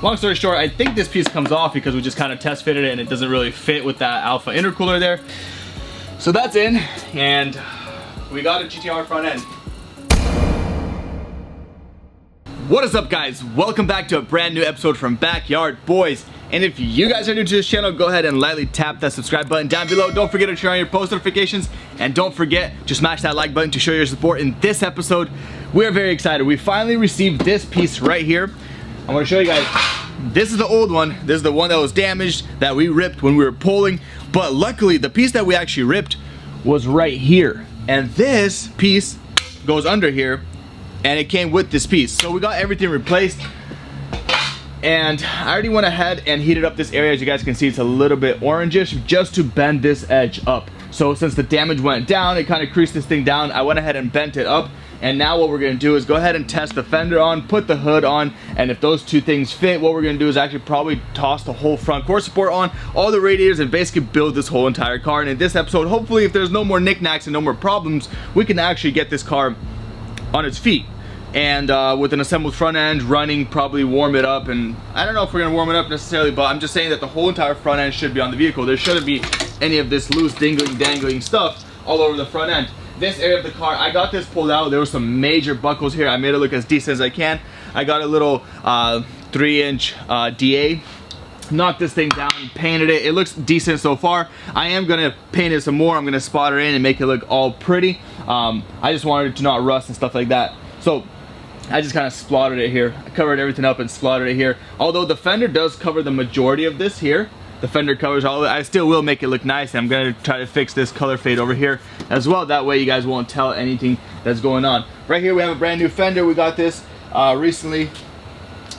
long story short, I think this piece comes off because we just kind of test fitted it and it doesn't really fit with that alpha intercooler there. So that's in, and we got a GTR front end. What is up, guys? Welcome back to a brand new episode from Backyard Boys. And if you guys are new to this channel, go ahead and lightly tap that subscribe button down below. Don't forget to turn on your post notifications, and don't forget to smash that like button to show your support in this episode. We are very excited. We finally received this piece right here. I'm gonna show you guys. This is the old one. This is the one that was damaged, that we ripped when we were pulling. But luckily, the piece that we actually ripped was right here. And this piece goes under here, and it came with this piece. So we got everything replaced. And I already went ahead and heated up this area. As you guys can see, it's a little bit orangish, just to bend this edge up. So since the damage went down, it kind of creased this thing down. I went ahead and bent it up. And now what we're gonna do is go ahead and test the fender on, put the hood on, and if those two things fit, what we're gonna do is actually probably toss the whole front core support on, all the radiators, and basically build this whole entire car. And in this episode, hopefully, if there's no more knickknacks and no more problems, we can actually get this car on its feet. And with an assembled front end running, probably warm it up. And I don't know if we're gonna warm it up necessarily, but I'm just saying that the whole entire front end should be on the vehicle. There shouldn't be any of this loose dangling stuff all over the front end. This area of the car, I got this pulled out. There were some major buckles here. I made it look as decent as I can. I got a little 3-inch DA, knocked this thing down, painted it. It looks decent so far. I am gonna paint it some more. I'm gonna spot it in and make it look all pretty. I just wanted it to not rust and stuff like that. So I just kind of splotted it here. I covered everything up and splotted it here. Although the fender does cover the majority of this here. The fender covers all of it. I still will make it look nice. I'm gonna try to fix this color fade over here as well. That way you guys won't tell anything that's going on. Right here we have a brand new fender. We got this recently.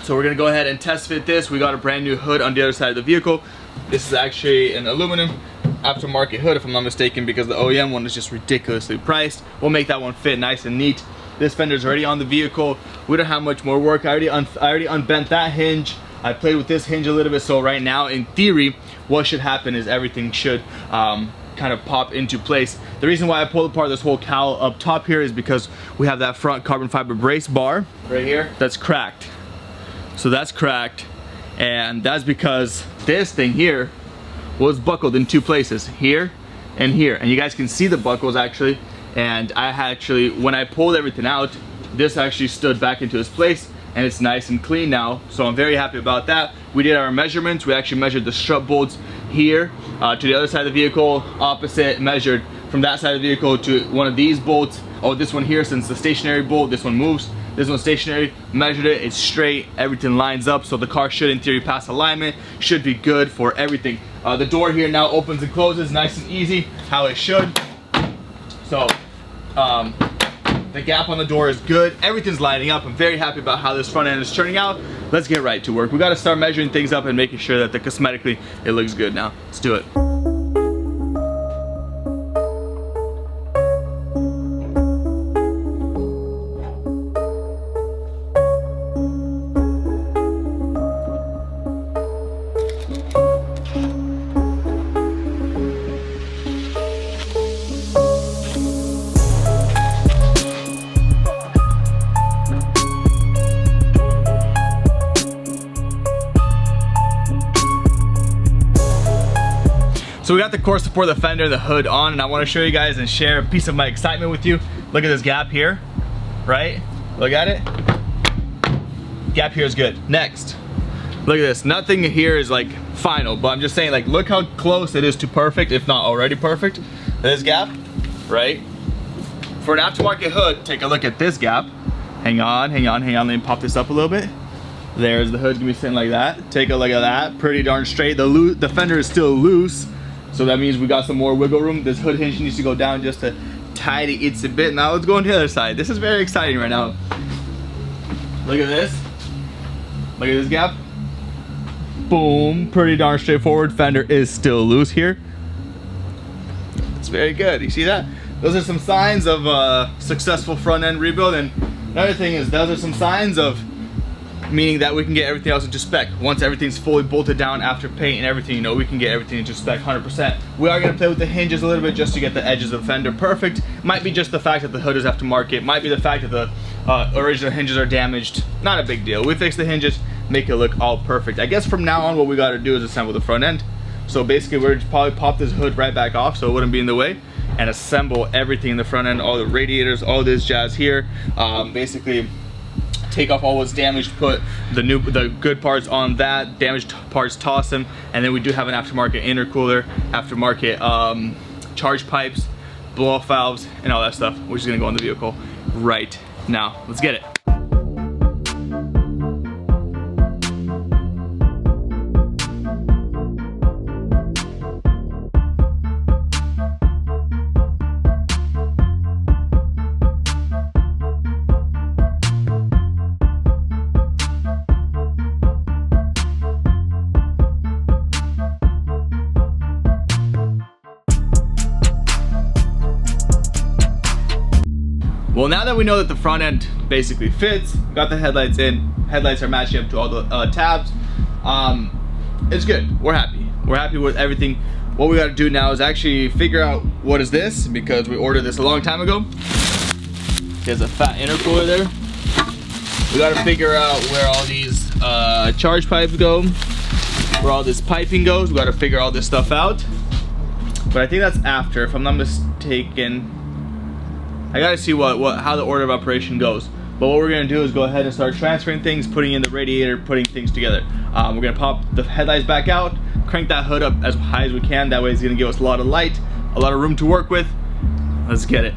So we're gonna go ahead and test fit this. We got a brand new hood on the other side of the vehicle. This is actually an aluminum aftermarket hood, if I'm not mistaken, because the OEM one is just ridiculously priced. We'll make that one fit nice and neat. This fender's already on the vehicle. We don't have much more work. I already unbent that hinge. I played with this hinge a little bit, so right now, in theory, what should happen is everything should kind of pop into place. The reason why I pulled apart this whole cowl up top here is because we have that front carbon fiber brace bar right here that's cracked. So that's cracked, and that's because this thing here was buckled in two places, here and here. And you guys can see the buckles actually. And I actually, when I pulled everything out, this actually stood back into its place, and it's nice and clean now. So I'm very happy about that. We did our measurements. We actually measured the strut bolts here to the other side of the vehicle, opposite, measured from that side of the vehicle to one of these bolts. Oh, this one here, since the stationary bolt, this one moves. This one's stationary, measured it, it's straight, everything lines up, so the car should in theory pass alignment, should be good for everything. The door here now opens and closes nice and easy, how it should. So the gap on the door is good. Everything's lining up. I'm very happy about how this front end is turning out. Let's get right to work. We got to start measuring things up and making sure that cosmetically it looks good now. Let's do it. So we got the core support, the fender, the hood on, and I want to show you guys and share a piece of my excitement with you. Look at this gap here, right? Look at it. Gap here is good. Next, look at this. Nothing here is like final, but I'm just saying, like, look how close it is to perfect, if not already perfect. This gap, right? For an aftermarket hood, take a look at this gap. Hang on. Let me pop this up a little bit. There's the hood, gonna be sitting like that. Take a look at that. Pretty darn straight. The fender is still loose. So that means we got some more wiggle room. This hood hinge needs to go down just to tidy it a bit. Now let's go on the other side. This is very exciting right now. Look at this. Look at this gap. Boom. Pretty darn straightforward. Fender is still loose here. It's very good. You see that? Those are some signs of a successful front end rebuild. And another thing is, those are some signs of meaning that we can get everything else into spec. Once everything's fully bolted down after paint and everything, you know, we can get everything into spec 100%. We are gonna play with the hinges a little bit just to get the edges of the fender perfect. Might be just the fact that the hood is aftermarket. Might be the fact that the original hinges are damaged. Not a big deal. We fix the hinges, make it look all perfect. I guess from now on what we got to do is assemble the front end. So basically we're just probably pop this hood right back off so it wouldn't be in the way, and assemble everything in the front end, all the radiators, all this jazz here. Basically take off all what's damaged, put the good parts on that, damaged parts toss them, and then we do have an aftermarket intercooler, aftermarket charge pipes, blow off valves, and all that stuff, which is gonna go on the vehicle right now. Let's get it. Well, now that we know that the front end basically fits, got the headlights in, headlights are matching up to all the tabs, it's good. We're happy. We're happy with everything. What we got to do now is actually figure out what is this, because we ordered this a long time ago. There's a fat intercooler there. We got to figure out where all these charge pipes go, where all this piping goes. We got to figure all this stuff out. But I think that's after, if I'm not mistaken. I gotta see how the order of operation goes. But what we're gonna do is go ahead and start transferring things, putting in the radiator, putting things together. We're gonna pop the headlights back out, crank that hood up as high as we can. That way it's gonna give us a lot of light, a lot of room to work with. Let's get it.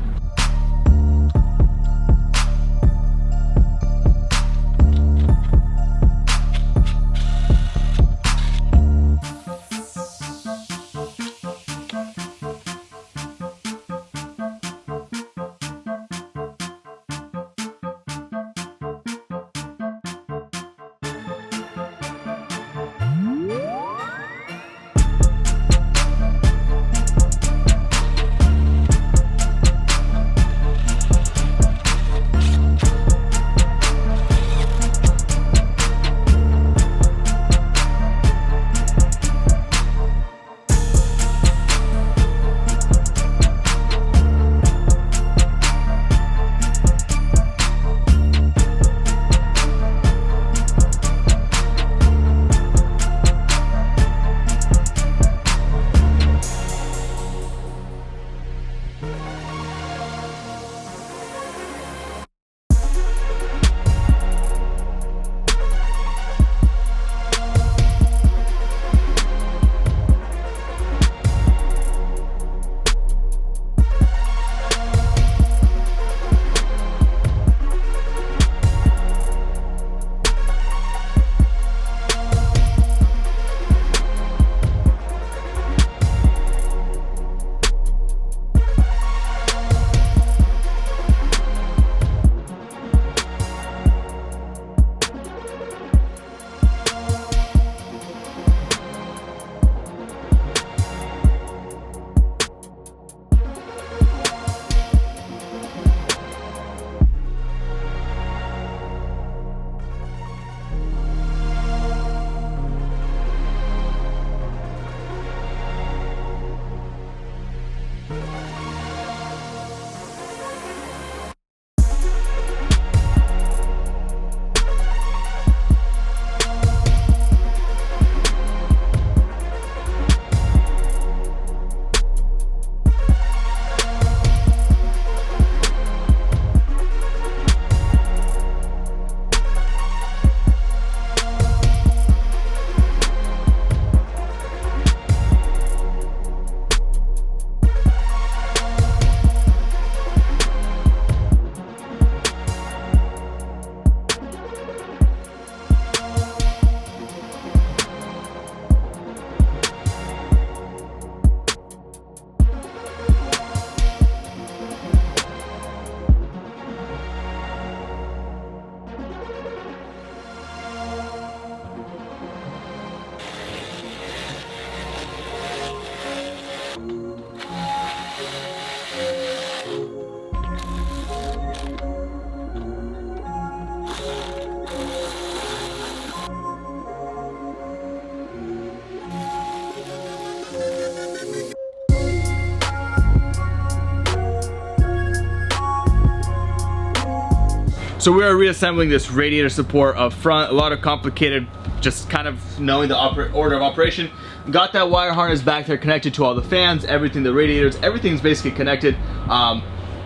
So we are reassembling this radiator support up front. A lot of complicated, just kind of knowing the order of operation. Got that wire harness back there connected to all the fans, everything, the radiators, everything's basically connected.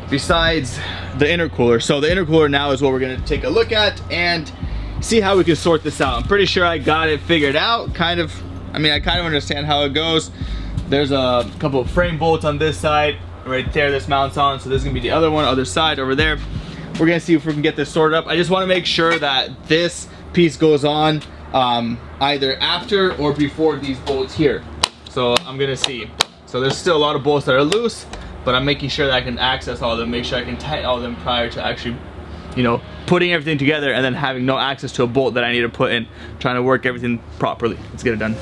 Besides the intercooler. So the intercooler now is what we're gonna take a look at and see how we can sort this out. I'm pretty sure I got it figured out, kind of. I mean, I kind of understand how it goes. There's a couple of frame bolts on this side, right there, this mounts on. So this is gonna be the other side over there. We're gonna see if we can get this sorted up. I just wanna make sure that this piece goes on either after or before these bolts here. So I'm gonna see. So there's still a lot of bolts that are loose, but I'm making sure that I can access all of them, make sure I can tighten all of them prior to actually, you know, putting everything together and then having no access to a bolt that I need to put in, trying to work everything properly. Let's get it done.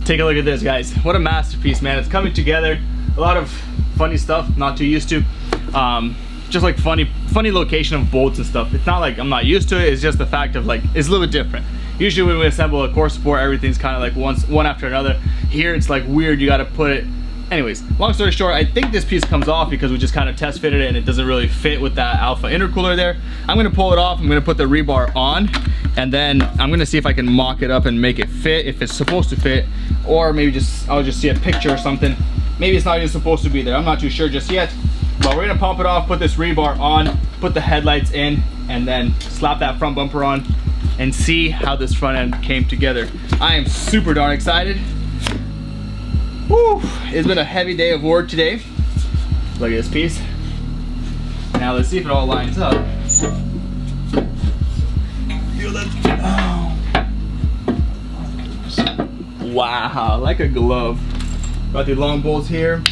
Take a look at this, guys. What a masterpiece, man. It's coming together. A lot of funny stuff, not too used to. Just like funny location of bolts and stuff. It's not like I'm not used to it, it's just the fact of like, it's a little bit different. Usually when we assemble a core support, everything's kind of like one after another. Here it's like weird, you gotta put it. Anyways, long story short, I think this piece comes off because we just kind of test fitted it and it doesn't really fit with that alpha intercooler there. I'm gonna pull it off, I'm gonna put the rebar on, and then I'm gonna see if I can mock it up and make it fit if it's supposed to fit, or maybe I'll just see a picture or something. Maybe it's not even supposed to be there, I'm not too sure just yet. But we're gonna pump it off, put this rebar on, put the headlights in, and then slap that front bumper on and see how this front end came together. I am super darn excited. Woo! It's been a heavy day of work today. Look at this piece. Now let's see if it all lines up. Feel that. Oh. Wow, like a glove. Got the long bolts here.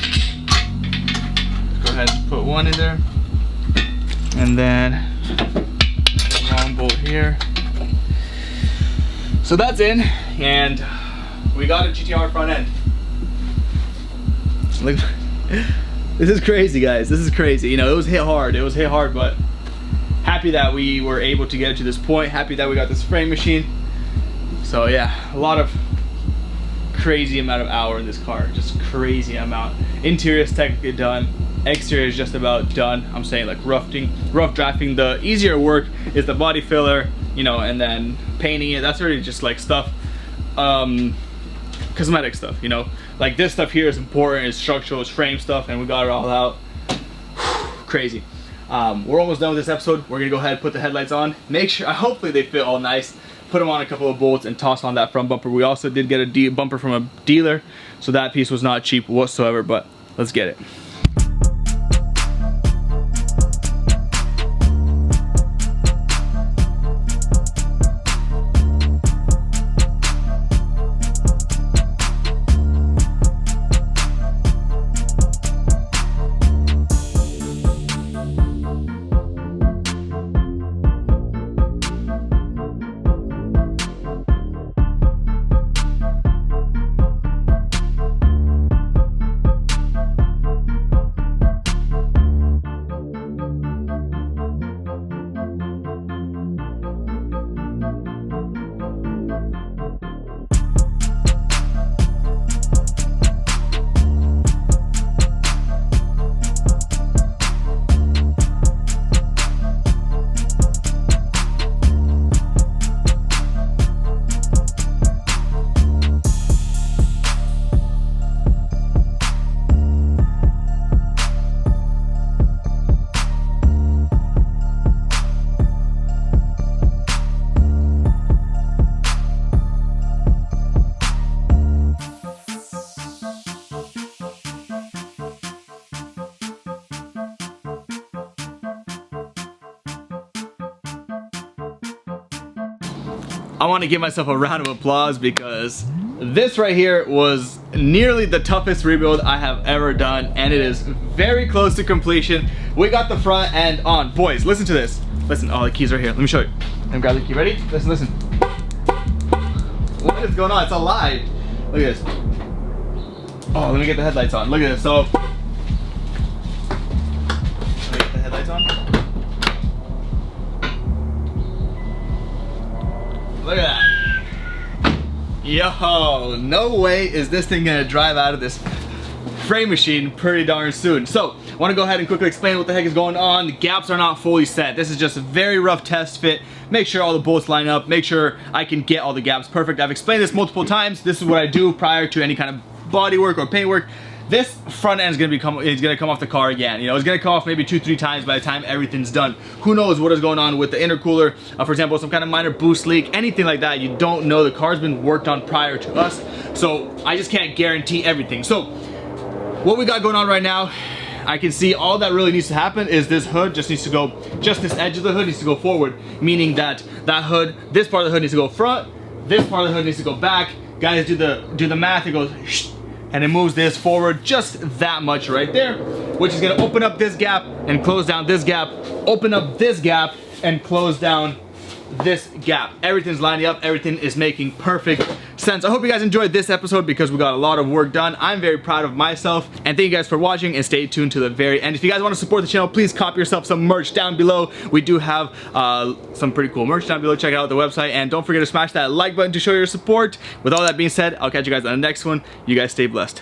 Go ahead and put one in there. And then long bolt here. So that's in, and we got a GTR front end. Look, this is crazy, guys. This is crazy. You know, it was hit hard. It was hit hard, but happy that we were able to get it to this point. Happy that we got this frame machine. So yeah, a lot of crazy amount of hour in this car. Just crazy amount. Interior is technically done. Exterior is just about done. I'm saying like rough drafting. The easier work is the body filler, you know, and then painting it. That's already just like stuff. Cosmetic stuff, you know, like this stuff here is important, it's structural, it's frame stuff, and we got it all out. Crazy. We're almost done with this episode. We're gonna go ahead and put the headlights on, make sure, hopefully they fit all nice, put them on a couple of bolts and toss on that front bumper. We also did get a bumper from a dealer, so that piece was not cheap whatsoever, but let's get it. I want to give myself a round of applause because this right here was nearly the toughest rebuild I have ever done, and it is very close to completion. We got the front end on. Boys, listen to this. Listen, oh, the key's right here. Let me show you. Let me grab the key. Ready? Listen, listen. What is going on? It's alive. Look at this. Oh, let me get the headlights on. Look at this. So, let me get the headlights on. Look at that. Yo, no way is this thing gonna drive out of this frame machine pretty darn soon. So, I wanna go ahead and quickly explain what the heck is going on. The gaps are not fully set. This is just a very rough test fit. Make sure all the bolts line up. Make sure I can get all the gaps perfect. I've explained this multiple times. This is what I do prior to any kind of body work or paint work. This front end is gonna come off the car again. You know, it's gonna come off maybe 2-3 times by the time everything's done. Who knows what is going on with the intercooler? For example, some kind of minor boost leak, anything like that. You don't know. The car's been worked on prior to us, so I just can't guarantee everything. So, what we got going on right now, I can see all that really needs to happen is this hood just needs to go, just this edge of the hood needs to go forward, meaning that that hood, this part of the hood needs to go front, this part of the hood needs to go back. Guys, do the math. It goes shh, and it moves this forward just that much right there, which is gonna open up this gap and close down this gap, open up this gap and close down this gap. Everything's lining up, everything is making perfect sense. I hope you guys enjoyed this episode because we got a lot of work done. I'm very proud of myself, and thank you guys for watching, and stay tuned to the very end. If you guys want to support the channel, please copy yourself some merch down below. We do have some pretty cool merch down below. Check out the website, and don't forget to smash that like button to show your support. With all that being said, I'll catch you guys on the next one. You guys stay blessed.